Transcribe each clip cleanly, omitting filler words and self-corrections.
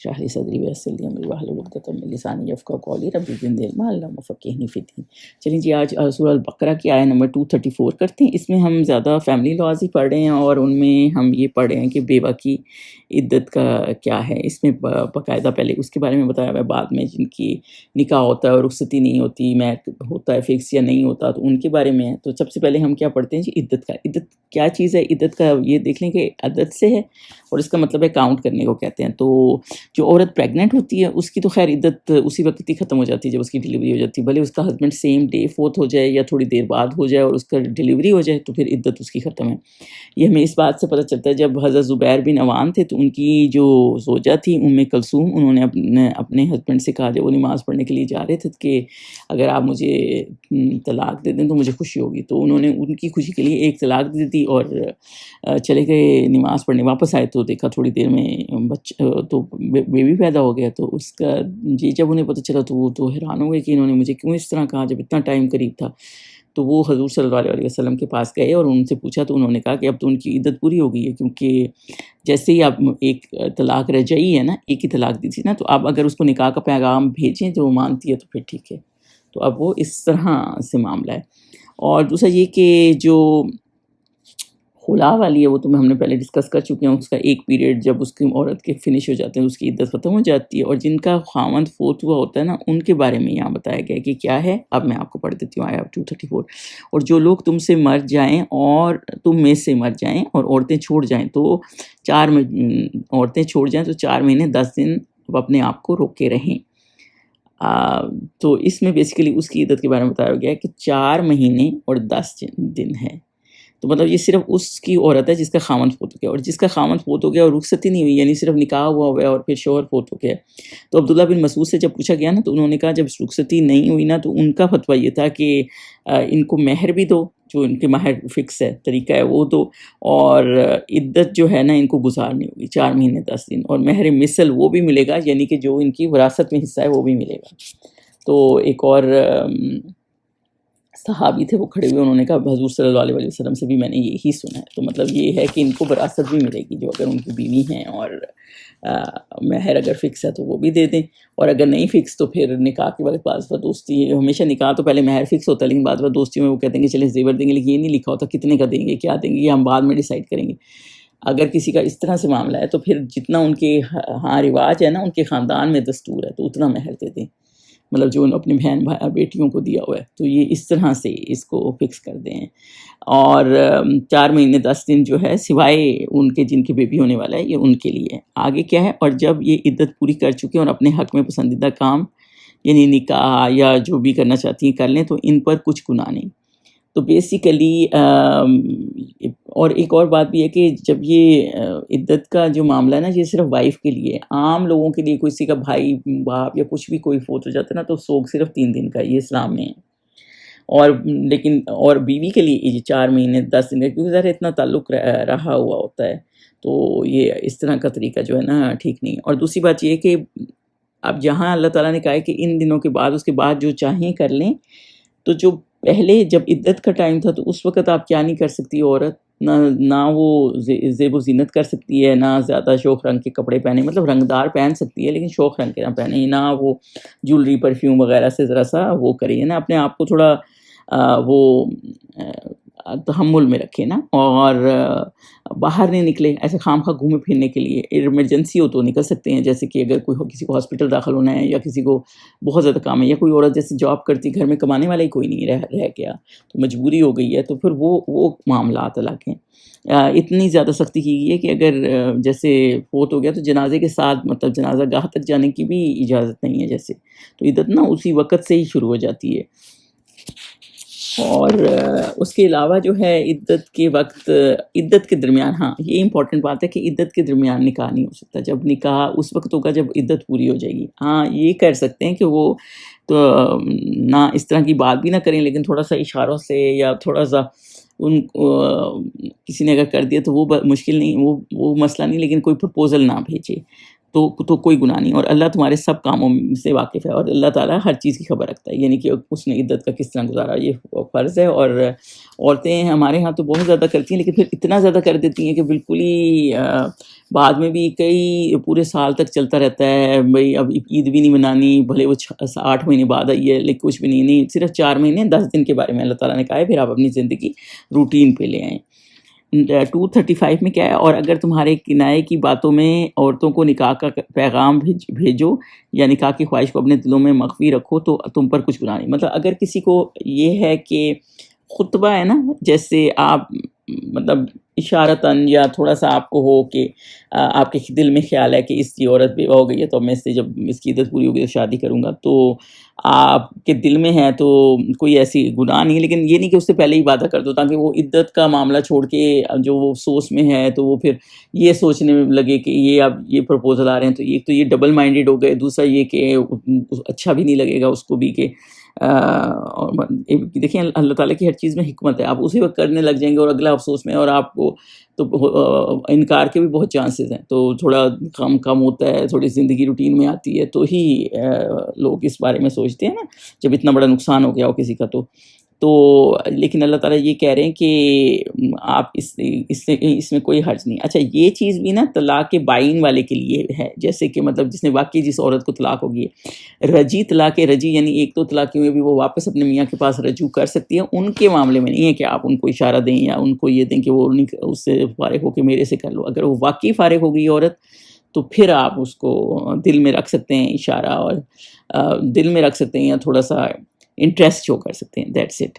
اشرح لي صدری ویسر لی امری واحلل عقدۃ من لسانی یفقہوا قولی رب زدنی علما اللہم فقہنی فی الدین۔ چلیں جی، آج سورہ البقرہ کی آیت نمبر 234 کرتے ہیں۔ اس میں ہم زیادہ فیملی لاز ہی پڑھ رہے ہیں، اور ان میں ہم یہ پڑھ رہے ہیں کہ بیوہ کی عدت کا کیا ہے۔ اس میں باقاعدہ پہلے اس کے بارے میں بتایا ہوا ہے، بعد میں جن کی نکاح ہوتا ہے اور رخصتی نہیں ہوتی، مہر ہوتا ہے فکس یا نہیں ہوتا، تو ان کے بارے میں ہے۔ تو سب سے پہلے ہم کیا پڑھتے ہیں جی، عدت کا۔ عدت کیا چیز ہے؟ عدت کا یہ دیکھ لیں کہ عدد سے ہے، اور اس کا مطلب ہے کاؤنٹ کرنے کو کہتے ہیں۔ تو جو عورت پریگننٹ ہوتی ہے اس کی تو خیر عدت اسی وقت ہی ختم ہو جاتی ہے جب اس کی ڈلیوری ہو جاتی ہے، بھلے اس کا ہسبینڈ سیم ڈے فوت ہو جائے یا تھوڑی دیر بعد ہو جائے اور اس کا ڈلیوری ہو جائے، تو پھر عدت اس کی ختم ہے۔ یہ ہمیں اس بات سے پتہ چلتا ہے، جب حضرت زبیر بن عوام تھے تو ان کی جو زوجہ تھی کلثوم، انہوں نے اپنے ہسبینڈ سے کہا جب وہ نماز پڑھنے کے لیے جا رہے تھے کہ اگر آپ مجھے طلاق دے دیں تو مجھے خوشی ہوگی، تو انہوں نے ان کی خوشی کے لیے ایک طلاق دے دی اور چلے گئے نماز پڑھنے۔ واپس آئے تو دیکھا تھوڑی دیر میں تو بیبی پیدا ہو گیا۔ تو اس کا جی جب انہیں پتہ چلا تو وہ تو حیران ہو گئے کہ انہوں نے مجھے کیوں اس طرح کہا جب اتنا ٹائم قریب تھا۔ تو وہ حضور صلی اللہ علیہ وسلم کے پاس گئے اور ان سے پوچھا، تو انہوں نے کہا کہ اب تو ان کی عدت پوری ہو گئی ہے، کیونکہ جیسے ہی آپ ایک طلاق رجعی ہے نا، ایک ہی طلاق دی تھی نا، تو آپ اگر اس کو نکاح کا پیغام بھیجیں تو وہ مانتی ہے تو پھر ٹھیک ہے۔ تو اب وہ اس طرح سے معاملہ ہے۔ اور دوسرا یہ کہ جو خلا والی ہے وہ تو ہم نے پہلے ڈسکس کر چکے ہیں، اس کا ایک پیریڈ جب اس کی عورت کے فنش ہو جاتے ہیں اس کی عدت ختم ہو جاتی ہے۔ اور جن کا خاوند فوت ہوا ہوتا ہے نا، ان کے بارے میں یہاں بتایا گیا ہے کہ کیا ہے۔ اب میں آپ کو پڑھ دیتی ہوں آیت 234۔ اور جو لوگ تم سے مر جائیں اور تم میں سے مر جائیں اور عورتیں چھوڑ جائیں تو 4 مہینے 10 دن اپنے آپ کو روکے رہیں۔ تو اس میں بیسیکلی اس کی عدت کے بارے میں بتایا گیا ہے کہ 4 مہینے اور 10 دن ہے۔ تو مطلب یہ صرف اس کی عورت ہے جس کا خاوند فوت ہو گیا، اور جس کا خاوند فوت ہو گیا اور رخصتی نہیں ہوئی، یعنی صرف نکاح ہوا ہے اور پھر شوہر فوت ہو گیا۔ تو عبداللہ بن مسعود سے جب پوچھا گیا نا، تو انہوں نے کہا جب رخصتی نہیں ہوئی نا، تو ان کا فتویٰ یہ تھا کہ ان کو مہر بھی دو، جو ان کے مہر فکس ہے، طریقہ ہے وہ دو، اور عدت جو ہے نا ان کو گزارنی ہوگی 4 مہینے 10 دن، اور مہر مثل وہ بھی ملے گا، یعنی کہ جو ان کی وراثت میں حصہ ہے وہ بھی ملے گا۔ تو ایک اور صحابی تھے، وہ کھڑے ہوئے، انہوں نے کہا حضور صلی اللہ علیہ وسلم سے بھی میں نے یہی سنا ہے۔ تو مطلب یہ ہے کہ ان کو وراثت بھی ملے گی، جو اگر ان کی بیوی ہیں، اور مہر اگر فکس ہے تو وہ بھی دے دیں، اور اگر نہیں فکس تو پھر نکاح کے وقت بعض دفعہ دوستی، ہمیشہ نکاح تو پہلے مہر فکس ہوتا ہے، لیکن بعض دفعہ دوستی میں وہ کہتے ہیں کہ چلیں زیور دیں گے، لیکن یہ نہیں لکھا ہوتا کتنے کا دیں گے، کیا دیں گے، یہ ہم بعد میں ڈیسائیڈ کریں گے۔ اگر کسی کا اس طرح سے معاملہ ہے تو پھر جتنا ان کے ہاں رواج ہے نا، ان کے خاندان میں دستور ہے، تو اتنا مہر دے دیں، مطلب جو اپنی بہن بیٹیوں کو دیا ہوا ہے، تو یہ اس طرح سے اس کو فکس کر دیں۔ اور 4 مہینے 10 دن جو ہے، سوائے ان کے جن کے بیبی ہونے والا ہے، یہ ان کے لیے ہے۔ آگے کیا ہے، اور جب یہ عدت پوری کر چکے اور اپنے حق میں پسندیدہ کام یعنی نکاح یا جو بھی کرنا چاہتی ہیں کر لیں، تو ان پر کچھ گناہ نہیں۔ تو بیسیکلی اور ایک اور بات بھی ہے کہ جب یہ عدت کا جو معاملہ ہے نا، یہ صرف وائف کے لیے، عام لوگوں کے لیے کسی کا بھائی باپ یا کچھ بھی کوئی فوت ہو جاتا ہے نا، تو سوگ صرف 3 دن کا، یہ اسلام میں ہے۔ اور بیوی کے لیے یہ 4 مہینے 10 دن کا، کیونکہ ذرا اتنا تعلق رہا ہوا ہوتا ہے، تو یہ اس طرح کا طریقہ جو ہے نا ٹھیک نہیں۔ اور دوسری بات یہ کہ اب جہاں اللہ تعالیٰ نے کہا ہے کہ ان دنوں کے بعد، اس کے بعد جو چاہیں کر لیں، تو جو پہلے جب عدت کا ٹائم تھا تو اس وقت آپ کیا نہیں کر سکتی عورت، نہ وہ زیب و زینت کر سکتی ہے، نہ زیادہ شوخ رنگ کے کپڑے پہنے، مطلب رنگ دار پہن سکتی ہے لیکن شوخ رنگ کے نہ پہنے، نہ وہ جولری پرفیوم وغیرہ سے ذرا سا وہ کرے نا، اپنے آپ کو تھوڑا وہ تحمل میں رکھے نا، اور باہر نہیں نکلے ایسے خام خواہ گھومے پھرنے کے لیے۔ ایمرجنسی ہو تو نکل سکتے ہیں، جیسے کہ اگر کسی کو ہاسپٹل داخل ہونا ہے، یا کسی کو بہت زیادہ کام ہے، یا کوئی عورت جیسے جاب کرتی، گھر میں کمانے والا ہی کوئی نہیں رہ گیا، تو مجبوری ہو گئی ہے، تو پھر وہ معاملات الگ ہیں۔ اتنی زیادہ سختی کی گئی ہے کہ اگر جیسے فوت ہو گیا تو جنازے کے ساتھ، مطلب جنازہ گاہ تک جانے کی بھی اجازت نہیں ہے جیسے، تو عدت نا اسی وقت سے ہی شروع ہو جاتی ہے۔ اور اس کے علاوہ جو ہے عدت کے وقت، عدت کے درمیان، ہاں یہ امپورٹنٹ بات ہے کہ عدت کے درمیان نکاح نہیں ہو سکتا۔ جب نکاح اس وقت ہوگا جب عدت پوری ہو جائے گی۔ ہاں یہ کر سکتے ہیں کہ وہ تو نہ اس طرح کی بات بھی نہ کریں، لیکن تھوڑا سا اشاروں سے یا تھوڑا سا کسی نے اگر کر دیا تو وہ مشکل نہیں، وہ مسئلہ نہیں، لیکن کوئی پرپوزل نہ بھیجے، تو کوئی گناہ نہیں، اور اللہ تمہارے سب کاموں سے واقف ہے، اور اللہ تعالیٰ ہر چیز کی خبر رکھتا ہے، یعنی کہ اس نے عدت کا کس طرح گزارا یہ فرض ہے۔ اور عورتیں ہمارے ہاں تو بہت زیادہ کرتی ہیں، لیکن پھر اتنا زیادہ کر دیتی ہیں کہ بالکل ہی بعد میں بھی کئی پورے سال تک چلتا رہتا ہے، بھائی اب عید بھی نہیں منانی، بھلے وہ 8 مہینے بعد آئی ہے، لیکن کچھ بھی نہیں، صرف 4 مہینے 10 دن کے بارے میں اللہ تعالیٰ نے کہا ہے، پھر آپ اپنی زندگی روٹین پہ لے آئیں۔ 235 میں کیا ہے، اور اگر تمہارے کنائے کی باتوں میں عورتوں کو نکاح کا پیغام بھیجو یا نکاح کی خواہش کو اپنے دلوں میں مخفی رکھو تو تم پر کچھ گناہ نہیں۔ مطلب اگر کسی کو یہ ہے کہ خطبہ ہے نا، جیسے آپ مطلب اشارتاً یا تھوڑا سا آپ کو ہو کہ آپ کے دل میں خیال ہے کہ اس کی عورت بیوہ ہو گئی ہے تو میں اس سے جب اس کی عدت پوری ہوگی تو شادی کروں گا، تو آپ کے دل میں ہے تو کوئی ایسی گناہ نہیں ہے، لیکن یہ نہیں کہ اس سے پہلے ہی وعدہ کر دو تاکہ وہ عدت کا معاملہ چھوڑ کے جو وہ افسوس میں ہے تو وہ پھر یہ سوچنے میں لگے کہ یہ اب یہ پرپوزل آ رہے ہیں، تو ایک تو یہ ڈبل مائنڈیڈ ہو گئے، دوسرا یہ کہ اچھا بھی نہیں لگے گا اس کو بھی کہ اور دیکھیں اللہ تعالیٰ کی ہر چیز میں حکمت ہے، آپ اسی وقت کرنے لگ جائیں گے اور اگلا افسوس میں، اور آپ کو تو انکار کے بھی بہت چانسز ہیں، تو تھوڑا کم ہوتا ہے، تھوڑی زندگی روٹین میں آتی ہے تو ہی لوگ اس بارے میں سوچتے ہیں نا، جب اتنا بڑا نقصان ہو گیا ہو کسی کا تو لیکن اللہ تعالیٰ یہ کہہ رہے ہیں کہ آپ اس میں کوئی حرج نہیں۔ اچھا یہ چیز بھی نا طلاق بائن والے کے لیے ہے، جیسے کہ مطلب جس نے واقعی جس عورت کو طلاق ہوگی ہے، رجی طلاق رجی یعنی ایک تو طلاق میں بھی وہ واپس اپنے میاں کے پاس رجوع کر سکتی ہے، ان کے معاملے میں نہیں ہے کہ آپ ان کو اشارہ دیں یا ان کو یہ دیں کہ وہ اس سے فارغ ہو کے میرے سے کر لو۔ اگر وہ واقعی فارغ ہو گئی عورت تو پھر آپ اس کو دل میں رکھ سکتے ہیں اشارہ، اور دل میں رکھ سکتے ہیں یا تھوڑا سا انٹرسٹ شو کر سکتے ہیں، دیٹس اٹ،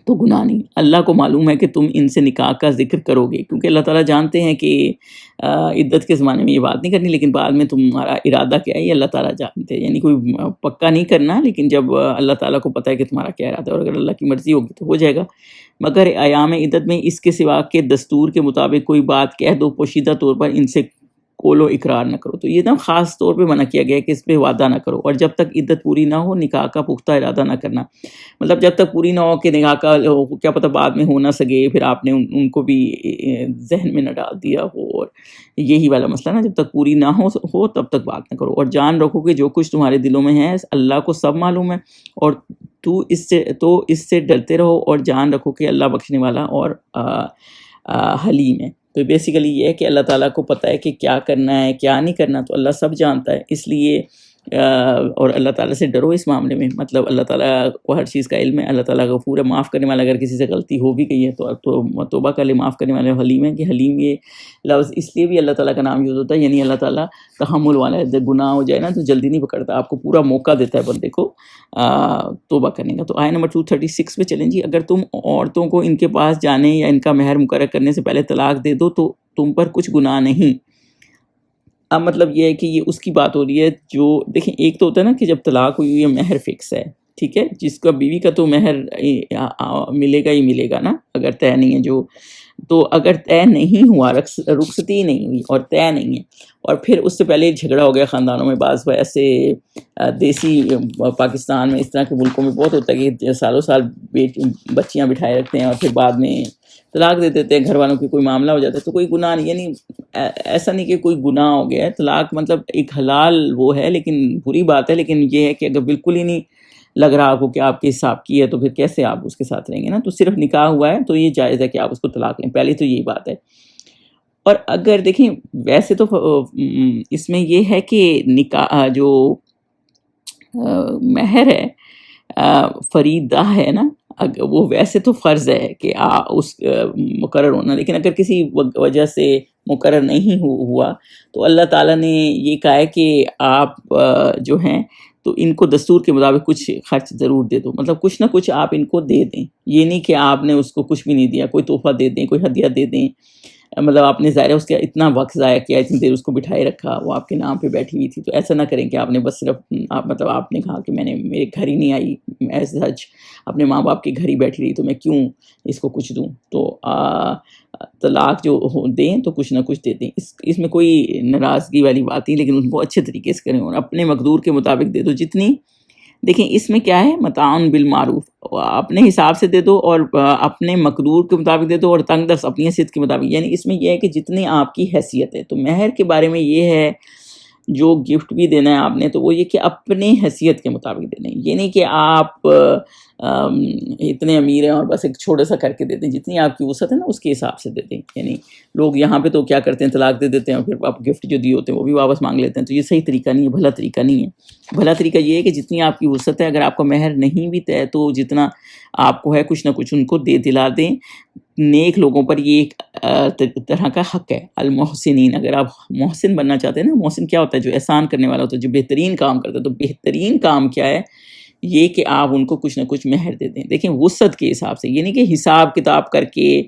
تو گناہ نہیں۔ اللہ کو معلوم ہے کہ تم ان سے نکاح کا ذکر کرو گے، کیونکہ اللہ تعالیٰ جانتے ہیں کہ عدت کے زمانے میں یہ بات نہیں کرنی، لیکن بعد میں تمہارا ارادہ کیا ہے یہ اللہ تعالیٰ جانتے ہیں، یعنی کوئی پکا نہیں کرنا، لیکن جب اللہ تعالیٰ کو پتہ ہے کہ تمہارا کیا ارادہ ہے، اور اگر اللہ کی مرضی ہوگی تو ہو جائے گا۔ مگر ایام عدت میں اس کے سوا کے دستور کے مطابق کوئی بات کہہ دو، پوشیدہ طور پر ان سے قول و اقرار نہ کرو، تو یہ نا خاص طور پہ منع کیا گیا ہے کہ اس پہ وعدہ نہ کرو، اور جب تک عدت پوری نہ ہو نکاح کا پختہ ارادہ نہ کرنا، مطلب جب تک پوری نہ ہو کہ نکاح کا کیا پتہ بعد میں ہو نہ سکے، پھر آپ نے ان کو بھی ذہن میں نہ ڈال دیا ہو، اور یہی والا مسئلہ نا، جب تک پوری نہ ہو تب تک بات نہ کرو، اور جان رکھو کہ جو کچھ تمہارے دلوں میں ہے اللہ کو سب معلوم ہے، اور اس سے ڈرتے رہو، اور جان رکھو کہ اللہ بخشنے والا اور حلیم ہے۔ تو بیسیکلی یہ ہے کہ اللہ تعالیٰ کو پتہ ہے کہ کیا کرنا ہے کیا نہیں کرنا، تو اللہ سب جانتا ہے، اس لیے اور اللہ تعالیٰ سے ڈرو اس معاملے میں، مطلب اللہ تعالیٰ کو ہر چیز کا علم ہے، اللہ تعالیٰ غفور ہے، معاف کرنے والا، اگر کسی سے غلطی ہو بھی گئی ہے تو توبہ کر لے، معاف کرنے والے حلیم ہے، کہ حلیم یہ لفظ اس لیے بھی اللہ تعالیٰ کا نام یوز ہوتا ہے، یعنی اللہ تعالیٰ تحمل والا ہے، جب گناہ ہو جائے نا تو جلدی نہیں پکڑتا، آپ کو پورا موقع دیتا ہے بندے کو توبہ کرنے کا۔ تو آیت نمبر 236 پہ چلیں جی، اگر تم عورتوں کو ان کے پاس جانے یا ان کا مہر مقرر کرنے سے پہلے طلاق دے دو تو تم پر کچھ گناہ نہیں۔ اب مطلب یہ ہے کہ یہ اس کی بات ہو رہی ہے جو دیکھیں، ایک تو ہوتا ہے نا کہ جب طلاق ہوئی ہے مہر فکس ہے، ٹھیک ہے، جس کا بیوی کا تو مہر ملے گا ہی ملے گا نا، اگر طے نہیں ہے تو اگر طے نہیں ہوا، رخصتی نہیں ہوئی اور طے نہیں ہے، اور پھر اس سے پہلے جھگڑا ہو گیا خاندانوں میں، بعض ایسے دیسی پاکستان میں اس طرح کے ملکوں میں بہت ہوتا ہے کہ سالوں سال بچیاں بٹھائے رکھتے ہیں اور پھر بعد میں طلاق دے دیتے ہیں، گھر والوں کی کوئی معاملہ ہو جاتا ہے تو کوئی گناہ نہیں، یعنی ایسا نہیں کہ کوئی گناہ ہو گیا ہے، طلاق مطلب ایک حلال وہ ہے، لیکن بری بات ہے، لیکن یہ ہے کہ اگر بالکل ہی نہیں لگ رہا آپ کو کہ آپ کے حساب کی ہے تو پھر کیسے آپ اس کے ساتھ رہیں گے نا، تو صرف نکاح ہوا ہے تو یہ جائز ہے کہ آپ اس کو طلاق لیں، پہلی تو یہی بات ہے۔ اور اگر دیکھیں ویسے تو اس میں یہ ہے کہ نکاح جو مہر ہے فریدہ ہے نا، وہ ویسے تو فرض ہے کہ اس مقرر ہونا، لیکن اگر کسی وجہ سے مقرر نہیں ہوا تو اللہ تعالیٰ نے یہ کہا ہے کہ آپ جو ہیں تو ان کو دستور کے مطابق کچھ خرچ ضرور دے دو، مطلب کچھ نہ کچھ آپ ان کو دے دیں، یہ نہیں کہ آپ نے اس کو کچھ بھی نہیں دیا، کوئی تحفہ دے دیں، کوئی ہدیہ دے دیں، مطلب آپ نے ظاہر ہے اس کا اتنا وقت ضائع کیا، اتنی دیر اس کو بٹھائے رکھا، وہ آپ کے نام پہ بیٹھی ہوئی تھی، تو ایسا نہ کریں کہ آپ نے بس صرف آپ نے کہا کہ میں نے میرے گھر ہی نہیں آئی، ایز سچ اپنے ماں باپ کے گھر ہی بیٹھی رہی تو میں کیوں اس کو کچھ دوں، تو طلاق جو دیں تو کچھ نہ کچھ دے دیں، اس میں کوئی ناراضگی والی بات نہیں، لیکن ان کو اچھے طریقے سے کریں اور اپنے مقدور کے مطابق دے دو، جتنی دیکھیں اس میں کیا ہے، متعاون بالمعروف، اپنے حساب سے دے دو اور اپنے مقدور کے مطابق دے دو، اور تنگ دست اپنی حیثیت کے مطابق. یعنی اس میں یہ ہے کہ جتنی آپ کی حیثیت ہے. تو مہر کے بارے میں یہ ہے، جو گفٹ بھی دینا ہے آپ نے تو وہ یہ کہ اپنے حیثیت کے مطابق دینا ہے. یہ نہیں کہ آپ اتنے امیر ہیں اور بس ایک چھوٹا سا کر کے دیتے ہیں. جتنی آپ کی وسعت ہے نا اس کے حساب سے دیتے ہیں. یعنی لوگ یہاں پہ تو کیا کرتے ہیں، طلاق دے دیتے ہیں اور پھر آپ گفٹ جو دیے ہوتے ہیں وہ بھی واپس مانگ لیتے ہیں. تو یہ صحیح طریقہ نہیں ہے، بھلا طریقہ نہیں ہے. بھلا طریقہ یہ ہے کہ جتنی آپ کی وسعت ہے، اگر آپ کا مہر نہیں بھی طے تو جتنا آپ کو ہے کچھ نہ کچھ ان کو دے دلا دیں. نیک لوگوں پر یہ ایک طرح کا حق ہے. المحسنین، اگر آپ محسن بننا چاہتے ہیں نا، محسن کیا ہوتا ہے، جو احسان کرنے والا ہوتا ہے، جو بہترین کام کرتا ہے. تو بہترین کام کیا ہے، یہ کہ آپ ان کو کچھ نہ کچھ مہر دے دیں. دیکھیں وسعت کے حساب سے، یہ نہیں کہ حساب کتاب کر کے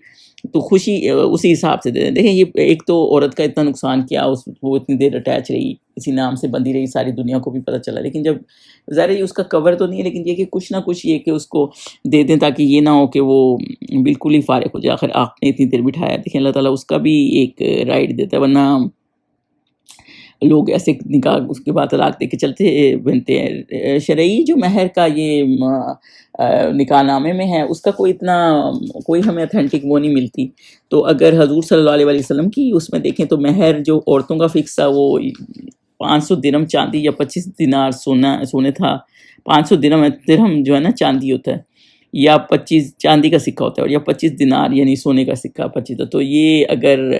تو خوشی اسی حساب سے دے دیں. دیکھیں یہ ایک تو عورت کا اتنا نقصان کیا، وہ اتنی دیر اٹیچ رہی، اسی نام سے بندی رہی، ساری دنیا کو بھی پتہ چلا. لیکن جب ظاہر ہے اس کا کور تو نہیں ہے، لیکن یہ کہ کچھ نہ کچھ یہ کہ اس کو دے دیں تاکہ یہ نہ ہو کہ وہ بالکل ہی فارغ ہو جائے. آخر آپ نے اتنی دیر بٹھایا. دیکھیں اللہ تعالیٰ اس کا بھی ایک رائٹ دیتا ہے، ورنہ لوگ ایسے نکاح اس کے بعد طلاق دے کے چلتے بنتے ہیں. شرعی جو مہر کا یہ نکاح نامے میں ہے، اس کا کوئی ہمیں اتھینٹک وہ نہیں ملتی. تو اگر حضور صلی اللہ علیہ وسلم کی اس میں دیکھیں تو مہر جو عورتوں کا فکس تھا وہ 500 درہم چاندی یا 25 دینار سونے تھا. 500 درہم جو ہے نا چاندی ہوتا ہے، یا 25 چاندی کا سکہ ہوتا ہے، اور یا 25 دینار یعنی سونے کا سکہ 25. تو یہ اگر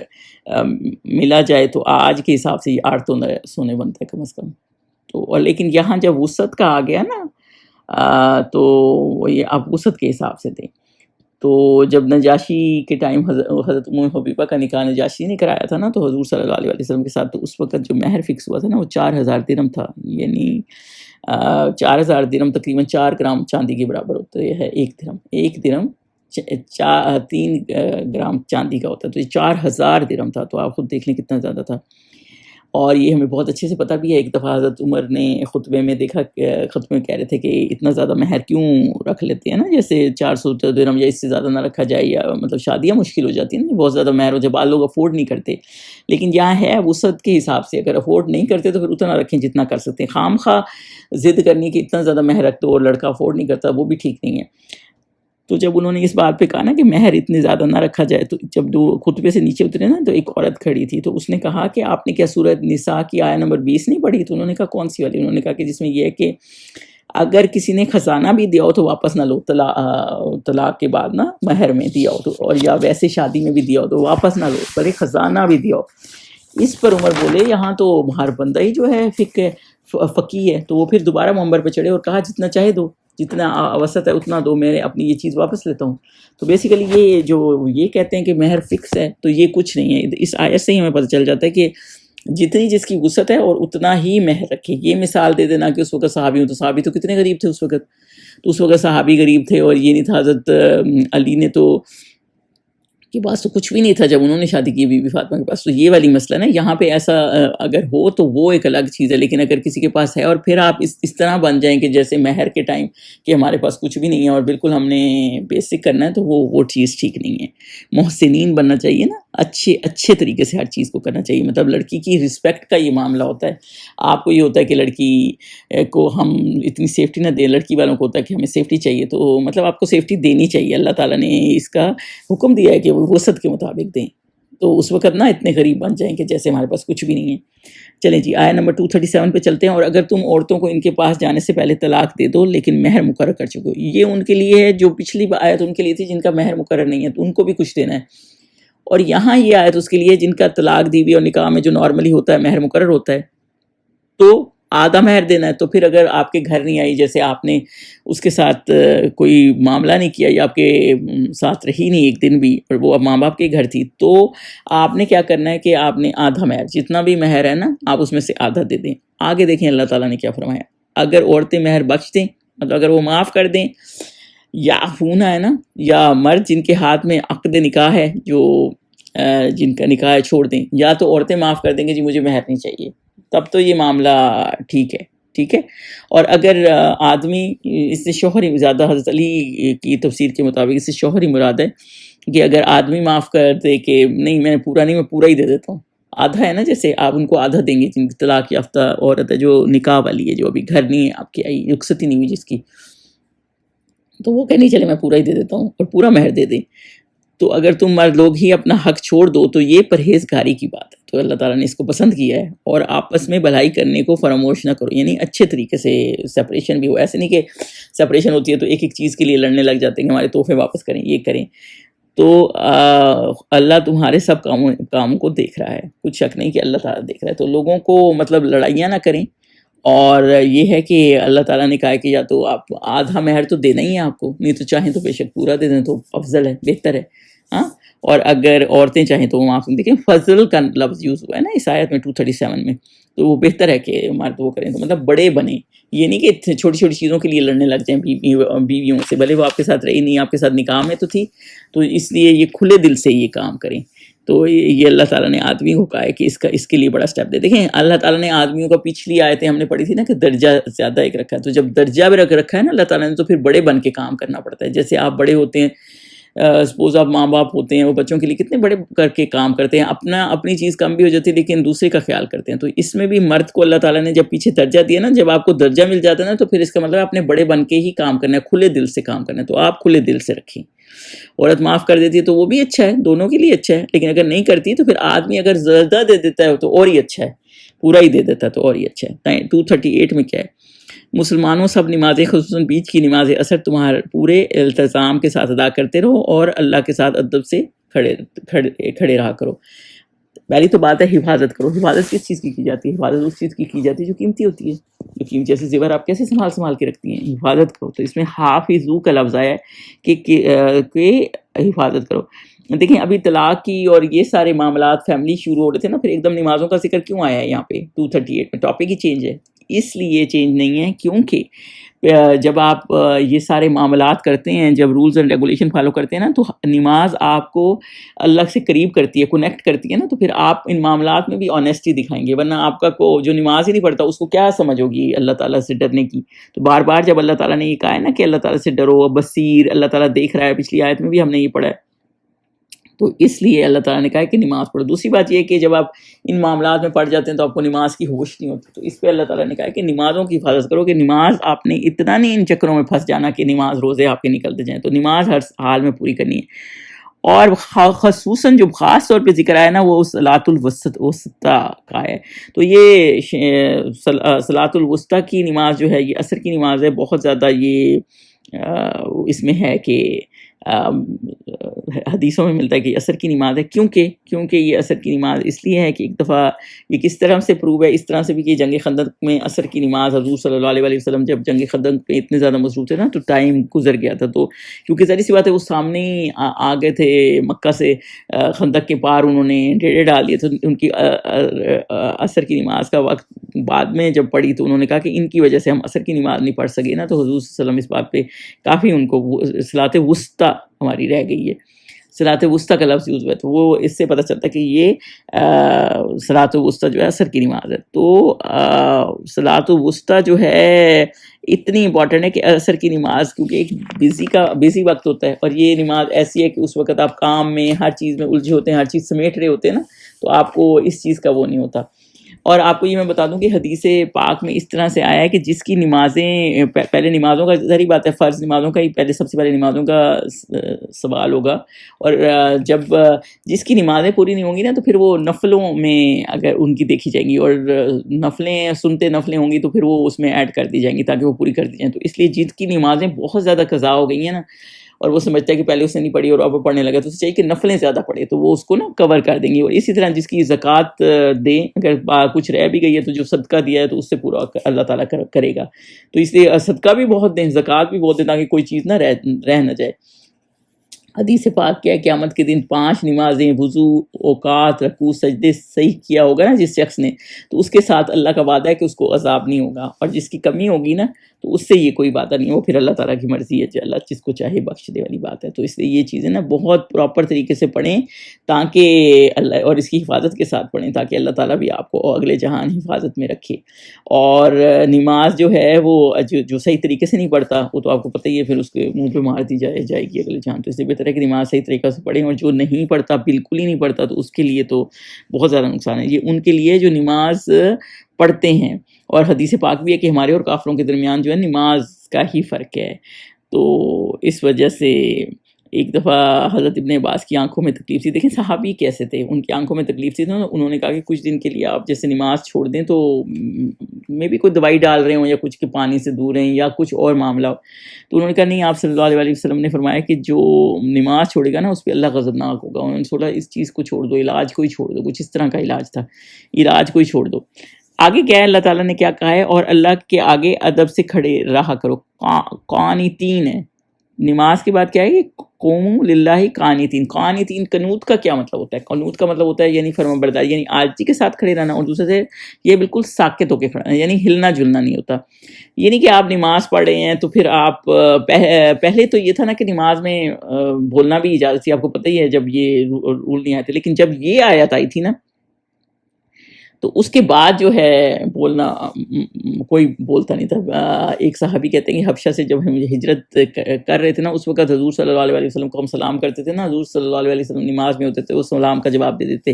ملا جائے تو آج کے حساب سے یہ 8 سونے بنتا ہے کم از کم. تو اور لیکن یہاں جب وسعت کا آ گیا نا تو یہ آپ وسعت کے حساب سے دیں. تو جب نجاشی کے ٹائم حضرت ام حبیبہ کا نکاح نجاشی نے کرایا تھا نا، تو حضور صلی اللہ علیہ وسلم کے ساتھ، تو اس وقت جو مہر فکس ہوا تھا نا وہ 4000 درہم تھا. یعنی 4000 درہم تقریباً 4 گرام چاندی کے برابر ہوتا ہے. ایک درہم 3 گرام چاندی کا ہوتا ہے. تو یہ 4000 درہم تھا. تو آپ خود دیکھ لیں کتنا زیادہ تھا. اور یہ ہمیں بہت اچھے سے پتہ بھی ہے. ایک دفعہ حضرت عمر نے خطبے میں دیکھا، خطبے میں کہہ رہے تھے کہ اتنا زیادہ مہر کیوں رکھ لیتے ہیں نا، جیسے 400 درہم یا اس سے زیادہ نہ رکھا جائے، یا مطلب شادیاں مشکل ہو جاتی ہیں نا، بہت زیادہ مہر ہو جب لوگ افورڈ نہیں کرتے. لیکن یہاں ہے وسعت کے حساب سے، اگر افورڈ نہیں کرتے تو پھر اتنا رکھیں جتنا کر سکتے ہیں. خام خواہ ضد کرنی کہ اتنا زیادہ مہر رکھ دو اور لڑکا افورڈ نہیں کرتا، وہ بھی ٹھیک نہیں ہے. تو جب انہوں نے اس بات پہ کہا نا کہ مہر اتنے زیادہ نہ رکھا جائے، تو جب وہ خطبے سے نیچے اترے نا تو ایک عورت کھڑی تھی. تو اس نے کہا کہ آپ نے کیا سورۃ نساء کی آیت نمبر 20 نہیں پڑھی؟ تو انہوں نے کہا کون سی والی؟ انہوں نے کہا کہ جس میں یہ ہے کہ اگر کسی نے خزانہ بھی دیا ہو تو واپس نہ لو، طلاق کے بعد نا مہر میں دیا ہو تو، اور یا ویسے شادی میں بھی دیا ہو تو واپس نہ لو، بلکہ خزانہ بھی دیا ہو. اس پر عمر بولے یہاں تو ہر بندہ ہی جو ہے فقی ہے. تو وہ پھر دوبارہ منبر پہ چڑھے اور کہا جتنا چاہے دو، جتنا وسعت ہے اتنا دو، میں اپنی یہ چیز واپس لیتا ہوں. تو بیسیکلی یہ جو یہ کہتے ہیں کہ مہر فکس ہے، تو یہ کچھ نہیں ہے. اس آیت سے ہی ہمیں پتہ چل جاتا ہے کہ جتنی جس کی وسعت ہے اور اتنا ہی مہر رکھے. یہ مثال دے دینا کہ اس وقت صحابی ہوں، تو صحابی تو کتنے غریب تھے اس وقت. تو اس وقت صحابی غریب تھے، اور یہ نہیں تھا. حضرت علی نے تو کے پاس تو کچھ بھی نہیں تھا جب انہوں نے شادی کی بی بی فاطمہ کے پاس. تو یہ والی مسئلہ نا، یہاں پہ ایسا اگر ہو تو وہ ایک الگ چیز ہے. لیکن اگر کسی کے پاس ہے اور پھر آپ اس طرح بن جائیں کہ جیسے مہر کے ٹائم کہ ہمارے پاس کچھ بھی نہیں ہے اور بالکل ہم نے بیسک کرنا ہے، تو وہ چیز ٹھیک نہیں ہے. محسنین بننا چاہیے نا، اچھے طریقے سے ہر چیز کو کرنا چاہیے. مطلب لڑکی کی رسپیکٹ کا یہ معاملہ ہوتا ہے. آپ کو یہ ہوتا ہے کہ لڑکی کو ہم اتنی سیفٹی نہ دیں، لڑکی والوں کو ہوتا ہے کہ ہمیں سیفٹی چاہیے. تو مطلب آپ کو سیفٹی دینی چاہیے. اللہ تعالیٰ نے اس کا حکم دیا ہے کہ وہ وسعت کے مطابق دیں. تو اس وقت نہ اتنے غریب بن جائیں کہ جیسے ہمارے پاس کچھ بھی نہیں ہے. چلیں جی آیت نمبر 237 پہ چلتے ہیں. اور اگر تم عورتوں کو ان کے پاس جانے سے پہلے طلاق دے دو لیکن مہر مقرر کر چکو. یہ ان کے لیے ہے جو پچھلی آیت ان کے لیے تھی جن کا مہر مقرر نہیں ہے، تو ان کو بھی کچھ دینا ہے. اور یہاں یہ آیت اس کے لیے جن کا طلاق دی ہوئی اور نکاح میں جو نارملی ہوتا ہے مہر مقرر ہوتا ہے، تو آدھا مہر دینا ہے. تو پھر اگر آپ کے گھر نہیں آئی، جیسے آپ نے اس کے ساتھ کوئی معاملہ نہیں کیا یا آپ کے ساتھ رہی نہیں ایک دن بھی، اور وہ اب ماں باپ کے گھر تھی، تو آپ نے کیا کرنا ہے کہ آپ نے آدھا مہر، جتنا بھی مہر ہے نا، آپ اس میں سے آدھا دے دیں. آگے دیکھیں اللہ تعالیٰ نے کیا فرمایا. اگر عورتیں مہر بخش دیں، مطلب اگر وہ معاف کر دیں، یا ہونا ہے نا، یا مرد جن کے ہاتھ میں عقد نکاح ہے، جو جن کا نکاح ہے چھوڑ دیں، یا تو عورتیں معاف کر دیں کہ جی مجھے مہر نہیں چاہیے، تب تو یہ معاملہ ٹھیک ہے. اور اگر آدمی، اس سے شوہر ہی زیادہ، حضرت علی کی تفسیر کے مطابق اس سے شوہر ہی مراد ہے، کہ اگر آدمی معاف کر دے کہ نہیں میں پورا نہیں، میں پورا ہی دے دیتا ہوں، آدھا ہے نا، جیسے آپ ان کو آدھا دیں گے جن کی طلاق یافتہ عورت ہے، جو نکاح والی ہے، جو ابھی گھر نہیں ہے آپ کی آئی، رخصت ہی نہیں ہوئی جس کی، تو وہ کہ نہیں چلے میں پورا ہی دے دیتا ہوں اور پورا مہر دے دیں. تو اگر تم مرد لوگ ہی اپنا حق چھوڑ دو تو یہ پرہیزگاری کی بات ہے. تو اللہ تعالیٰ نے اس کو پسند کیا ہے. اور آپس میں بھلائی کرنے کو فراموش نہ کرو، یعنی اچھے طریقے سے سپریشن بھی ہو. ایسے نہیں کہ سپریشن ہوتی ہے تو ایک ایک چیز کے لیے لڑنے لگ جاتے ہیں کہ ہمارے تحفے واپس کریں، یہ کریں. تو اللہ تمہارے سب کاموں کو دیکھ رہا ہے، کچھ شک نہیں کہ اللہ تعالیٰ دیکھ رہا ہے. تو لوگوں کو مطلب لڑائیاں نہ کریں. اور یہ ہے کہ اللہ تعالیٰ نے کہا کہ یا تو آپ آدھا مہر تو دینا ہی ہے آپ کو، نہیں تو چاہیں تو بے شک پورا دے دیں تو افضل ہے، بہتر ہے. ہاں، اور اگر عورتیں چاہیں تو وہ معاف. دیکھیں فضل کا لفظ یوز ہوا ہے نا اس آیت میں 237 میں، تو وہ بہتر ہے کہ مرد وہ کریں، تو مطلب بڑے بنیں. یہ نہیں کہ چھوٹی چھوٹی چیزوں کے لیے لڑنے لگ جائیں بیویوں سے، بھلے وہ آپ کے ساتھ رہی نہیں، آپ کے ساتھ نکاح میں تو تھی، تو اس لیے یہ کھلے دل سے یہ کام کریں. تو یہ اللہ تعالیٰ نے آدمی کو کہا ہے کہ اس کے لیے بڑا سٹیپ دے. دیکھیں اللہ تعالیٰ نے آدمیوں کا پچھلی آیتیں ہم نے پڑھی تھی نا کہ درجہ زیادہ ایک رکھا ہے. تو جب درجہ بھی رکھا ہے نا اللہ تعالیٰ نے، تو پھر بڑے بن کے کام کرنا پڑتا ہے. جیسے آپ بڑے ہوتے ہیں، سپوز آپ ماں باپ ہوتے ہیں، وہ بچوں کے لیے کتنے بڑے کر کے کام کرتے ہیں، اپنی چیز کم بھی ہو جاتی ہے لیکن دوسرے کا خیال کرتے ہیں. تو اس میں بھی مرد کو اللہ تعالیٰ نے جب پیچھے درجہ دیا نا، جب آپ کو درجہ مل جاتا ہے نا، تو پھر اس کا مطلب آپ نے بڑے بن کے ہی کام کرنا ہے، کھلے دل سے کام کرنا ہے. تو آپ کھلے دل سے رکھیں. عورت معاف کر دیتی ہے تو وہ بھی اچھا ہے، دونوں کے لیے اچھا ہے. لیکن اگر نہیں کرتی تو پھر آدمی اگر زیادہ دے دیتا ہے تو اور ہی اچھا ہے، پورا ہی دے دیتا ہے تو اور ہی اچھا ہے. 238 میں کیا ہے؟ مسلمانوں سب نمازیں خصوصاً بیچ کی نماز اثر تمہارے پورے التزام کے ساتھ ادا کرتے رہو اور اللہ کے ساتھ ادب سے کھڑے رہا کرو. پہلی تو بات ہے حفاظت کرو. حفاظت کس چیز کی جاتی ہے؟ حفاظت اس چیز کی جاتی ہے جو قیمتی ہوتی ہے. جو قیمتی جیسے زیور آپ کیسے سنبھال کے رکھتی ہیں، حفاظت کرو. تو اس میں حافظو کا لفظ آیا ہے کہ حفاظت کرو. دیکھیں ابھی طلاق کی اور یہ سارے معاملات فیملی شروع ہو رہے تھے نا، پھر ایک دم نمازوں کا ذکر کیوں آیا ہے یہاں پہ 238 میں؟ ٹاپک ہی چینج ہے. اس لیے چینج نہیں ہے کیونکہ جب آپ یہ سارے معاملات کرتے ہیں، جب رولز اینڈ ریگولیشن فالو کرتے ہیں نا، تو نماز آپ کو اللہ سے قریب کرتی ہے، کنیکٹ کرتی ہے نا. تو پھر آپ ان معاملات میں بھی آنیسٹی دکھائیں گے، ورنہ آپ کا جو نماز ہی نہیں پڑھتا اس کو کیا سمجھ ہوگی اللہ تعالیٰ سے ڈرنے کی. تو بار بار جب اللہ تعالیٰ نے یہ کہا ہے نا کہ اللہ تعالیٰ سے ڈرو، بصیر، اللہ تعالیٰ دیکھ رہا ہے، پچھلی آیت میں بھی ہم نے یہ پڑھا ہے، تو اس لیے اللہ تعالیٰ نے کہا ہے کہ نماز پڑھو. دوسری بات یہ کہ جب آپ ان معاملات میں پڑ جاتے ہیں تو آپ کو نماز کی ہوش نہیں ہوتی. تو اس پہ اللہ تعالیٰ نے کہا ہے کہ نمازوں کی حفاظت کرو، کہ نماز آپ نے اتنا نہیں ان چکروں میں پھنس جانا کہ نماز روزے آپ کے نکلتے جائیں. تو نماز ہر حال میں پوری کرنی ہے. اور خصوصاً جو خاص طور پہ ذکر آیا نا وہ صلاۃ الوسطیٰ کا ہے. تو یہ صلاۃ الوسطیٰ کی نماز جو ہے یہ عصر کی نماز ہے. بہت زیادہ یہ اس میں ہے کہ حدیثوں میں ملتا ہے کہ عصر کی نماز ہے. کیونکہ یہ عصر کی نماز اس لیے ہے کہ ایک دفعہ یہ کس طرح سے پروو ہے، اس طرح سے بھی کہ جنگ خندق میں عصر کی نماز حضور صلی اللہ علیہ وسلم جب جنگ خندق پہ اتنے زیادہ مصروف تھے نا تو ٹائم گزر گیا تھا. تو کیونکہ ظاہر سی بات ہے وہ سامنے ہی آ گئے تھے مکہ سے، خندق کے پار انہوں نے ڈیرے ڈال دیے. تو ان کی عصر کی نماز کا وقت بعد میں جب پڑھی تو انہوں نے کہا کہ ان کی وجہ سے ہم عصر کی نماز نہیں پڑھ سکے نا. تو حضور صلی اللہ علیہ وسلم اس بات پہ کافی ان کو صلاۃ وسطیٰ ہماری رہ گئی ہے، صلاۃ وسطیٰ کا لفظ یوز ہوا ہے. تو وہ اس سے پتہ چلتا ہے کہ یہ صلاۃ وسطیٰ جو ہے عصر کی نماز ہے. تو صلاۃ وسطیٰ جو ہے اتنی امپورٹنٹ ہے کہ عصر کی نماز کیونکہ ایک بیزی وقت ہوتا ہے، اور یہ نماز ایسی ہے کہ اس وقت آپ کام میں ہر چیز میں الجھے ہوتے ہیں، ہر چیز سمیٹ رہے ہوتے ہیں نا، تو آپ کو اس چیز کا وہ نہیں ہوتا. اور آپ کو یہ میں بتا دوں کہ حدیث پاک میں اس طرح سے آیا ہے کہ جس کی نمازیں پہلے نمازوں کا ظاہری بات ہے فرض نمازوں کا ہی پہلے سب سے پہلے نمازوں کا سوال ہوگا، اور جب جس کی نمازیں پوری نہیں ہوں گی نا تو پھر وہ نفلوں میں اگر ان کی دیکھی جائیں گی، اور نفلیں سنتے نفلیں ہوں گی تو پھر وہ اس میں ایڈ کر دی جائیں گی تاکہ وہ پوری کر دی جائیں. تو اس لیے جس کی نمازیں بہت زیادہ قضا ہو گئی ہیں نا، اور وہ سمجھتا ہے کہ پہلے اس نے نہیں پڑھی اور اب وہ پڑھنے لگا، تو اسے چاہیے کہ نفلیں زیادہ پڑھے، تو وہ اس کو نا کور کر دیں گی. اور اسی طرح جس کی زکوٰۃ دیں، اگر کچھ رہ بھی گئی ہے تو جو صدقہ دیا ہے تو اس سے پورا اللہ تعالیٰ کرے گا. تو اس لیے صدقہ بھی بہت دیں، زکوٰۃ بھی بہت دیں تاکہ کوئی چیز نہ رہ نہ جائے. حدیث پاک کیا ہے، قیامت کے دن 5 نمازیں، وضو، اوقات، رکوع، سجدے صحیح کیا ہوگا نا جس شخص نے، تو اس کے ساتھ اللہ کا وعدہ ہے کہ اس کو عذاب نہیں ہوگا. اور جس کی کمی ہوگی نا تو اس سے یہ کوئی وعدہ نہیں ہے، وہ پھر اللہ تعالیٰ کی مرضی ہے، اللہ جس کو چاہے بخش دے والی بات ہے. تو اس لیے یہ چیزیں نا بہت پراپر طریقے سے پڑھیں تاکہ اللہ، اور اس کی حفاظت کے ساتھ پڑھیں تاکہ اللہ تعالیٰ بھی آپ کو اگلے جہان حفاظت میں رکھے. اور نماز جو ہے وہ جو صحیح طریقے سے نہیں پڑھتا وہ تو آپ کو پتہ ہی ہے، پھر اس کے منہ پہ مار دی جائے گی اگلے جہان. تو اس لیے بہتر بہتر ہے کہ نماز صحیح طریقہ سے پڑھیں، اور جو نہیں پڑھتا، بالکل ہی نہیں پڑھتا، تو اس کے لیے تو بہت زیادہ نقصان ہے. یہ ان کے لیے جو نماز پڑھتے ہیں، اور حدیث پاک بھی ہے کہ ہمارے اور کافروں کے درمیان جو ہے نماز کا ہی فرق ہے. تو اس وجہ سے ایک دفعہ حضرت ابن عباس کی آنکھوں میں تکلیف تھی. دیکھیں صحابی کیسے تھے، ان کی آنکھوں میں تکلیف تھی، تو انہوں نے کہا کہ کچھ دن کے لیے آپ جیسے نماز چھوڑ دیں، تو میں بھی کوئی دوائی ڈال رہے ہوں یا کچھ کہ پانی سے دور ہیں یا کچھ اور معاملہ ہو. تو انہوں نے کہا نہیں، آپ صلی اللہ علیہ وسلم نے فرمایا کہ جو نماز چھوڑے گا نا اس پہ اللہ غضبناک ہوگا. انہوں نے سوچا اس چیز کو چھوڑ دو، علاج کوئی چھوڑ دو، کچھ اس طرح کا علاج تھا، علاج کوئی چھوڑ دو. آگے کیا ہے، اللہ تعالیٰ نے کیا کہا ہے، اور اللہ کے آگے ادب سے کھڑے رہا کرو. قانتین ہے. نماز کے بعد کیا ہے، قوموا للہ قانتین. قانتین، قنوت کا کیا مطلب ہوتا ہے؟ قنوت کا مطلب ہوتا ہے یعنی فرما برداری، یعنی عاجزی کے ساتھ کھڑے رہنا، اور دوسرے سے یہ بالکل ساکت ہو کے کھڑا رہنا، یعنی ہلنا جلنا نہیں ہوتا. یہ نہیں کہ آپ نماز پڑھ رہے ہیں تو پھر آپ پہلے تو یہ تھا نا کہ نماز میں بولنا بھی اجازت تھی، آپ کو پتہ ہی ہے جب یہ رول نہیں آئے تھے. لیکن جب یہ آیت آئی تھی نا، تو اس کے بعد جو ہے بولنا کوئی بولتا نہیں تھا. ایک صحابی کہتے ہیں کہ حبشہ سے جب ہم ہجرت کر رہے تھے نا، اس وقت حضور صلی اللہ علیہ وسلم کو ہم سلام کرتے تھے نا، حضور صلی اللہ علیہ وسلم نماز میں ہوتے تھے، اس سلام کا جواب دے دیتے.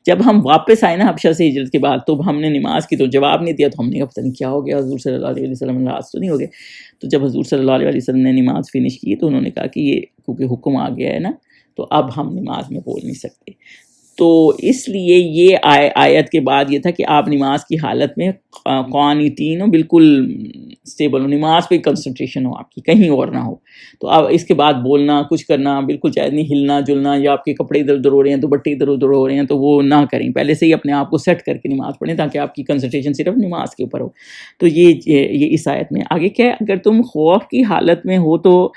جب ہم واپس آئے نا حبشہ سے ہجرت کے بعد، تو ہم نے نماز کی تو جواب نہیں دیا، تو ہم نے کہا پتہ نہیں کیا ہو گیا، حضور صلی اللہ علیہ وسلم ناراض تو نہیں ہو گئے. تو جب حضور صلی اللہ علیہ وسلم نے نماز فنش کی، تو انہوں نے کہا کہ یہ کیونکہ حکم آ گیا ہے نا، تو اب ہم نماز میں بول نہیں سکتے. تو اس لیے یہ آیت کے بعد یہ تھا کہ آپ نماز کی حالت میں قانتین ہو، بالکل اسٹیبل ہو، نماز پہ کنسنٹریشن ہو آپ کی، کہیں اور نہ ہو. تو اب اس کے بعد بولنا کچھ کرنا بالکل جائز نہیں. ہلنا جلنا یا آپ کے کپڑے ادھر ادھر ہو رہے ہیں، دوپٹے ادھر ادھر ہو رہے ہیں، تو وہ نہ کریں. پہلے سے ہی اپنے آپ کو سیٹ کر کے نماز پڑھیں تاکہ آپ کی کنسنٹریشن صرف نماز کے اوپر ہو. تو یہ اس آیت میں آگے کیا ہے، اگر تم خوف کی حالت میں ہو تو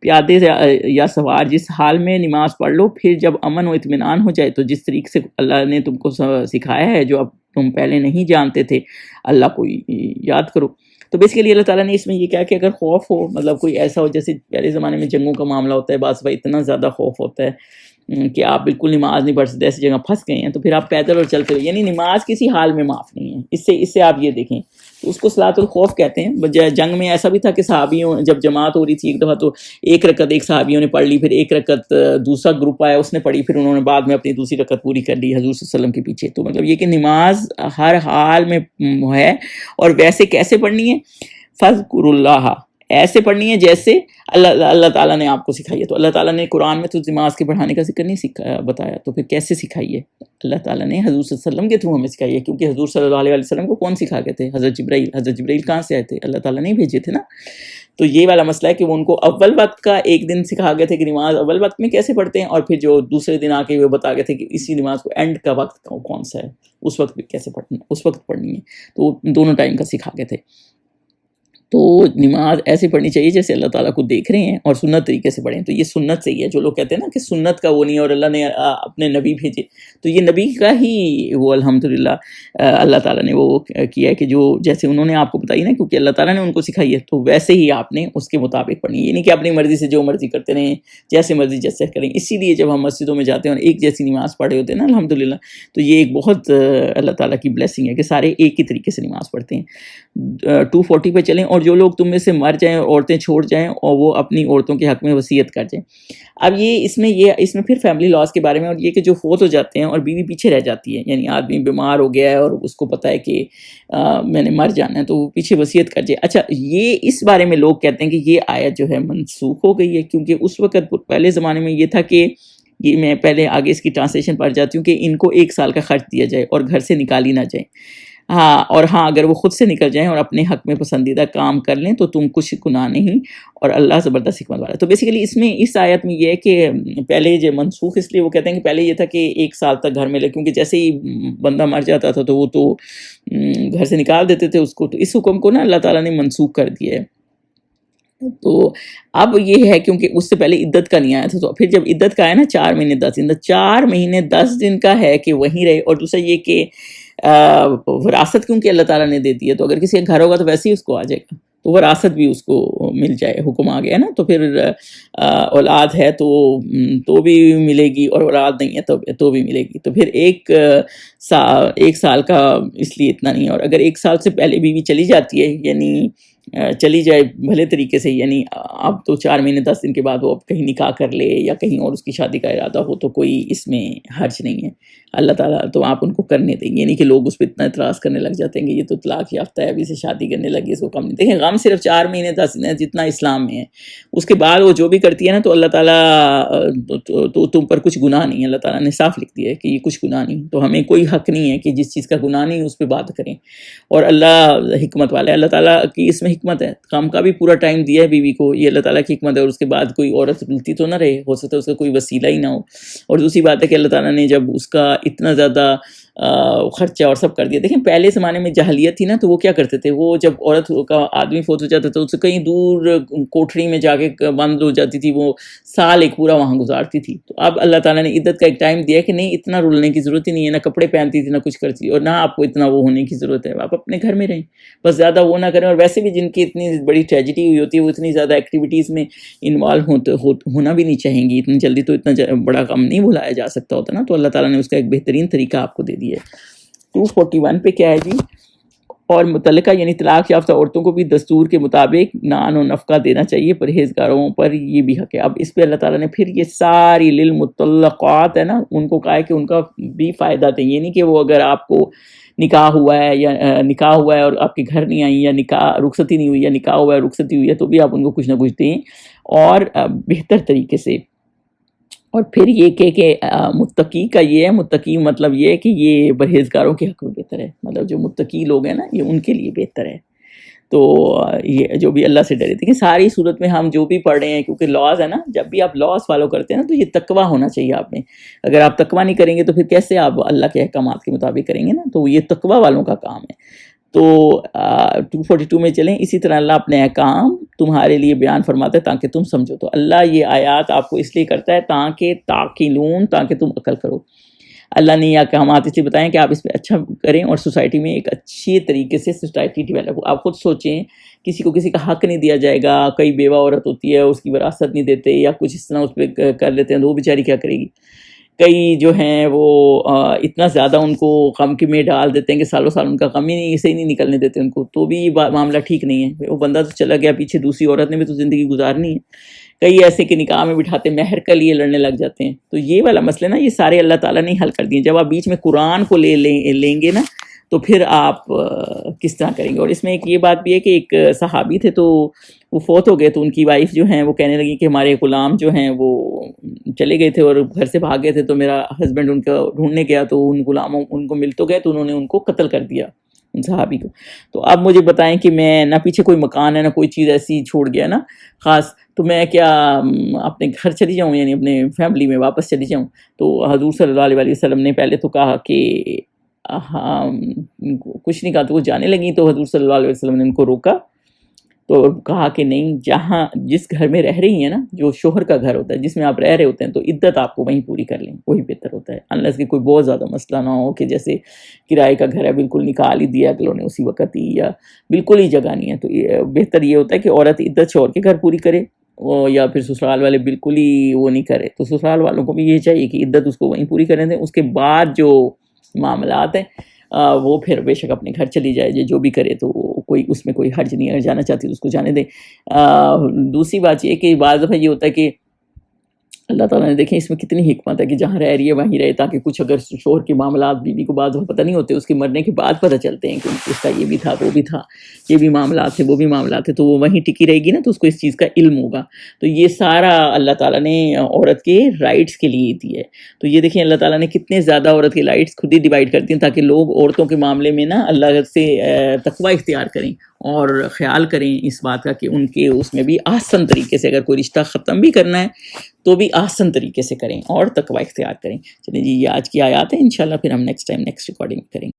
پیادے یا سوار جس حال میں نماز پڑھ لو، پھر جب امن و اطمینان ہو جائے تو جس طریقے سے اللہ نے تم کو سکھایا ہے، جو اب تم پہلے نہیں جانتے تھے، اللہ کو یاد کرو. تو بیسیکلی اللہ تعالیٰ نے اس میں یہ کہا کہ اگر خوف ہو، مطلب کوئی ایسا ہو جیسے پہلے زمانے میں جنگوں کا معاملہ ہوتا ہے، بعض اتنا زیادہ خوف ہوتا ہے کہ آپ بالکل نماز نہیں پڑھ سکتے، ایسی جگہ پھنس گئے ہیں، تو پھر آپ پیدل اور چلتے ہو، یعنی نماز کسی حال میں معاف نہیں ہے. اس سے آپ یہ دیکھیں، تو اس کو صلاۃ الخوف کہتے ہیں. جنگ میں ایسا بھی تھا کہ صحابیوں جب جماعت ہو رہی تھی ایک دفعہ، تو ایک رکعت ایک صحابیوں نے پڑھ لی، پھر ایک رکعت دوسرا گروپ آیا اس نے پڑھی، پھر انہوں نے بعد میں اپنی دوسری رکعت پوری کر لی حضور صلی اللہ علیہ وسلم کے پیچھے. تو مطلب یہ کہ نماز ہر حال میں ہے. اور ویسے کیسے پڑھنی ہے، فذکروا اللہ، ایسے پڑھنی ہے جیسے اللہ تعالیٰ نے آپ کو سکھائی ہے. تو اللہ تعالیٰ نے قرآن میں تو نماز کے پڑھانے کا ذکر نہیں بتایا، تو پھر کیسے سکھائی ہے؟ اللہ تعالیٰ نے حضور صلی اللہ علیہ وسلم کے تھرو ہمیں سکھائی ہے، کیونکہ حضور صلی اللہ علیہ وسلم کو کون سکھا کے تھے؟ حضرت جبرائیل کہاں سے آئے تھے؟ اللہ تعالیٰ نے بھیجے تھے نا. تو یہ والا مسئلہ ہے کہ وہ ان کو اول وقت کا ایک دن سکھا گئے تھے کہ نماز اول وقت میں کیسے پڑھتے ہیں، اور پھر جو دوسرے دن آ کے وہ بتا گئے تھے کہ اسی نماز کو اینڈ کا وقت کون سا ہے، اس وقت بھی کیسے پڑھنا، اس وقت پڑھنی ہے. تو دونوں ٹائم کا سکھا گئے تھے. تو نماز ایسے پڑھنی چاہیے جیسے اللہ تعالیٰ کو دیکھ رہے ہیں، اور سنت طریقے سے پڑھیں. تو یہ سنت سے ہی ہے. جو لوگ کہتے ہیں نا کہ سنت کا وہ نہیں ہے اور اللہ نے اپنے نبی بھیجے، تو یہ نبی کا ہی وہ الحمدللہ اللہ تعالیٰ نے وہ کیا ہے کہ جو جیسے انہوں نے آپ کو بتائی نا، کیونکہ اللہ تعالیٰ نے ان کو سکھائی ہے، تو ویسے ہی آپ نے اس کے مطابق پڑھنی ہے. یہ نہیں کہ اپنی مرضی سے جو مرضی کرتے رہیں، جیسے مرضی جیسے کریں. اسی لیے جب ہم مسجدوں میں جاتے ہیں اور ایک جیسی نماز پڑھے ہوتے ہیں نا الحمدللہ، تو یہ ایک بہت اللہ تعالیٰ کی بلیسنگ ہے کہ سارے ایک ہی طریقے سے نماز پڑھتے ہیں. 240 پہ چلیں. اور جو لوگ تم میں سے مر جائیں اور عورتیں چھوڑ جائیں، اور وہ اپنی عورتوں کے حق میں وصیت کر جائیں. اب یہ اس میں پھر فیملی لاز کے بارے میں، اور یہ کہ جو فوت ہو جاتے ہیں اور بیوی پیچھے رہ جاتی ہے، یعنی آدمی بیمار ہو گیا ہے اور اس کو پتہ ہے کہ میں نے مر جانا ہے، تو وہ پیچھے وصیت کر جائے. اچھا، یہ اس بارے میں لوگ کہتے ہیں کہ یہ آیت جو ہے منسوخ ہو گئی ہے، کیونکہ اس وقت پہلے زمانے میں یہ تھا کہ یہ میں پہلے آگے اس کی ٹرانسلیشن پڑھ جاتی ہوں کہ ان کو 1 سال کا خرچ دیا جائے اور گھر سے نکالی نہ جائیں. ہاں اگر وہ خود سے نکل جائیں اور اپنے حق میں پسندیدہ کام کر لیں تو تم کچھ گناہ نہیں، اور اللہ زبردست حکمت والا ہے. تو بیسیکلی اس آیت میں یہ ہے کہ پہلے جو منسوخ اس لیے وہ کہتے ہیں کہ پہلے یہ تھا کہ 1 سال تک گھر میں لے، کیونکہ جیسے ہی بندہ مر جاتا تھا تو وہ تو گھر سے نکال دیتے تھے اس کو. تو اس حکم کو نا اللہ تعالیٰ نے منسوخ کر دیا ہے. تو اب یہ ہے کیونکہ اس سے پہلے عدت کا نہیں آیا تھا، تو پھر جب عدت کا آیا نا 4 مہینے 10 دن، 4 مہینے 10 دن کا ہے کہ وہیں رہے. اور دوسرا یہ کہ وراثت کیونکہ اللہ تعالیٰ نے دے دی ہے، تو اگر کسی کا گھر ہوگا تو ویسے ہی اس کو آ جائے گا. تو وراثت بھی اس کو مل جائے، حکم آ گیا نا، تو پھر اولاد ہے تو بھی ملے گی، اور اولاد نہیں ہے تو بھی ملے گی. تو پھر ایک سال کا اس لیے اتنا نہیں ہے. اور اگر 1 سال سے پہلے بیوی چلی جاتی ہے، یعنی چلی جائے بھلے طریقے سے، یعنی اب تو 4 مہینے 10 دن کے بعد وہ اب کہیں نکاح کر لے یا کہیں اور اس کی شادی کا ارادہ ہو، تو کوئی اس میں حرج نہیں ہے. اللہ تعالیٰ تو آپ ان کو کرنے دیں گے، یعنی کہ لوگ اس پہ اتنا اعتراض کرنے لگ جاتے ہیں کہ یہ تو طلاق یافتہ ہے، ابھی سے شادی کرنے لگی، اس کو کم نہیں. دیکھیں غم صرف 4 مہینے 10 دن ہے جتنا اسلام میں ہے، اس کے بعد وہ جو بھی کرتی ہے نا، تو اللہ تعالیٰ تو تم پر کچھ گناہ نہیں ہے. اللہ تعالیٰ نے صاف لکھ دیا ہے کہ یہ کچھ گناہ نہیں. تو ہمیں کوئی حق نہیں ہے کہ جس چیز کا گناہ نہیں اس پہ بات کریں. اور اللہ حکمت والا ہے، اللہ تعالیٰ کی اس میں حکمت ہے. کام کا بھی پورا ٹائم دیا ہے بیوی کو، یہ اللہ تعالیٰ کی حکمت ہے. اور اس کے بعد کوئی عورت ملتی تو نہ رہے، ہو سکتا ہے اس کا کوئی وسیلہ ہی نہ ہو. اور دوسری بات ہے کہ اللہ تعالیٰ نے جب اس کا اتنا زیادہ خرچہ اور سب کر دیا. دیکھیں پہلے زمانے میں جاہلیت تھی نا، تو وہ کیا کرتے تھے، وہ جب عورت کا آدمی فوت ہو جاتا تھا، اس سے کہیں دور کوٹھری میں جا کے بند ہو جاتی تھی، وہ سال ایک پورا وہاں گزارتی تھی. تو اب اللہ تعالیٰ نے عدت کا ایک ٹائم دیا کہ نہیں، اتنا رولنے کی ضرورت ہی نہیں ہے، نہ کپڑے پہنتی تھی نہ کچھ کرتی، اور نہ آپ کو اتنا وہ ہونے کی ضرورت ہے. آپ اپنے گھر میں رہیں، بس زیادہ وہ نہ کریں. اور ویسے بھی جن کی اتنی بڑی ٹریجڈی ہوئی ہوتی ہے، وہ اتنی زیادہ ایکٹیویٹیز میں انوالو ہونا بھی نہیں چاہیں گی اتنی جلدی. تو اتنا بڑا غم نہیں بھلایا جا سکتا ہوتا نا. تو اللہ تعالیٰ نے اس کا ایک بہترین طریقہ آپ کو دے دیا ہے. 241 پہ کیا ہے جی، اور متعلقہ یعنی طلاق یافتہ عورتوں کو بھی دستور کے مطابق نان و نفقہ دینا چاہیے، پرہیزگاروں پر یہ بھی حق ہے. اب اس پہ اللہ تعالیٰ نے پھر یہ ساری للمطلقات ہے نا، ان کو کہا ہے کہ ان کا بھی فائدہ دیں. یہ نہیں کہ وہ اگر آپ کو نکاح ہوا ہے یا نکاح ہوا ہے اور آپ کے گھر نہیں آئیں، یا نکاح رخصتی نہیں ہوئی، یا نکاح ہوا ہے رخصتی ہوئی ہے، تو بھی آپ ان کو کچھ نہ کچھ دیں اور بہتر طریقے سے. اور پھر یہ کہ متقی کا یہ ہے، متقی مطلب یہ ہے کہ یہ پرہیزگاروں کے حق میں بہتر ہے. مطلب جو متقی لوگ ہیں نا، یہ ان کے لیے بہتر ہے. تو یہ جو بھی اللہ سے ڈرے. دیکھیں ساری صورت میں ہم جو بھی پڑھ رہے ہیں، کیونکہ لاز ہے نا، جب بھی آپ لاز فالو کرتے ہیں نا، تو یہ تقویٰ ہونا چاہیے آپ میں. اگر آپ تقویٰ نہیں کریں گے تو پھر کیسے آپ اللہ کے احکامات کے مطابق کریں گے نا. تو یہ تقویٰ والوں کا کام ہے. تو 242 میں چلیں. اسی طرح اللہ اپنے احکام تمہارے لیے بیان فرماتا ہے تاکہ تم سمجھو. تو اللہ یہ آیات آپ کو اس لیے کرتا ہے تاکہ تعقلون، تاکہ تم عقل کرو. اللہ نے یہ احکامات اس لیے بتائیں کہ آپ اس پہ اچھا کریں اور سوسائٹی میں ایک اچھی طریقے سے سوسائٹی ڈیولپ ہو. آپ خود سوچیں، کسی کو کسی کا حق نہیں دیا جائے گا. کئی بیوہ عورت ہوتی ہے، اس کی وراثت نہیں دیتے یا کچھ اس طرح اس پہ کر لیتے ہیں، تو وہ بیچاری کیا کرے گی. کئی جو ہیں وہ اتنا زیادہ ان کو غم کی میں ڈال دیتے ہیں کہ سالوں سال ان کا غم ہی نہیں، اسے ہی نہیں نکلنے دیتے ان کو. تو بھی یہ معاملہ ٹھیک نہیں ہے. وہ بندہ تو چلا گیا پیچھے، دوسری عورت نے بھی تو زندگی گزارنی ہے. کئی ایسے کہ نکاح میں بٹھاتے مہر کا لیے لڑنے لگ جاتے ہیں. تو یہ والا مسئلہ نا، یہ سارے اللہ تعالیٰ نے حل کر دیے. جب آپ بیچ میں قرآن کو لیں گے نا، تو پھر آپ کس طرح کریں گے. اور اس میں ایک یہ بات بھی ہے کہ ایک صحابی تھے، تو وہ فوت ہو گئے. تو ان کی وائف جو ہیں وہ کہنے لگی کہ ہمارے غلام جو ہیں وہ چلے گئے تھے اور گھر سے بھاگ گئے تھے، تو میرا ہسبینڈ ان کا ڈھونڈنے گیا، تو ان غلاموں ان کو مل تو گئے، تو انہوں نے ان کو قتل کر دیا، ان صحابی کو. تو اب مجھے بتائیں کہ میں نہ پیچھے کوئی مکان ہے نہ کوئی چیز ایسی چھوڑ گیا نا خاص، تو میں کیا اپنے گھر چلی جاؤں، یعنی اپنے فیملی میں واپس چلی جاؤں. تو حضور صلی اللہ علیہ وسلم نے پہلے تو کہا کہ ہاں کچھ نہیں کہا. تو وہ جانے لگیں، تو حضور صلی اللہ علیہ وسلم نے ان کو روکا، تو کہا کہ نہیں، جہاں جس گھر میں رہ رہی ہیں نا، جو شوہر کا گھر ہوتا ہے جس میں آپ رہ رہے ہوتے ہیں، تو عدت آپ کو وہیں پوری کر لیں، وہی بہتر ہوتا ہے. انلیس کہ کوئی بہت زیادہ مسئلہ نہ ہو کہ جیسے کرائے کا گھر ہے، بالکل نکال ہی دیا اگلوں نے اسی وقت ہی، یا بالکل ہی جگہ نہیں ہے. تو بہتر یہ ہوتا ہے کہ عورت عدت شوہر کے گھر پوری کرے، یا پھر سسرال والے بالکل ہی وہ نہیں کرے. تو سسرال والوں کو بھی یہ چاہیے کہ عدت اس کو وہیں پوری کریں دیں. اس کے بعد جو معاملات ہیں وہ پھر بے شک اپنے گھر چلی جائے، جو بھی کرے تو کوئی اس میں کوئی حرج نہیں ہے. جانا چاہتی تو اس کو جانے دیں. دوسری بات یہ کہ بعض دفعہ یہ ہوتا ہے کہ اللہ تعالیٰ نے دیکھیں اس میں کتنی حکمت ہے کہ جہاں رہ رہی ہے وہیں رہے، تاکہ کچھ اگر شوہر کے معاملات بیوی کو بعض پتہ نہیں ہوتے، اس کے مرنے کے بعد پتہ چلتے ہیں کہ اس کا یہ بھی تھا، وہ بھی تھا، یہ بھی معاملات تھے، وہ بھی معاملات تھے، تو وہ وہیں ٹکی رہے گی نا، تو اس کو اس چیز کا علم ہوگا. تو یہ سارا اللہ تعالیٰ نے عورت کے رائٹس کے لیے دی ہے. تو یہ دیکھیں اللہ تعالیٰ نے کتنے زیادہ عورت کے رائٹس خود ہی ڈیوائڈ کرتی ہیں، تاکہ لوگ عورتوں کے معاملے میں نا اللہ سے تقوی اختیار کریں اور خیال کریں اس بات کا کہ ان کے اس میں بھی آسن طریقے سے، اگر کوئی رشتہ ختم بھی کرنا ہے تو بھی آسن طریقے سے کریں اور تقوی اختیار کریں. چلیں جی، یہ آج کی آیات ہیں. انشاءاللہ پھر ہم نیکسٹ ریکارڈنگ کریں.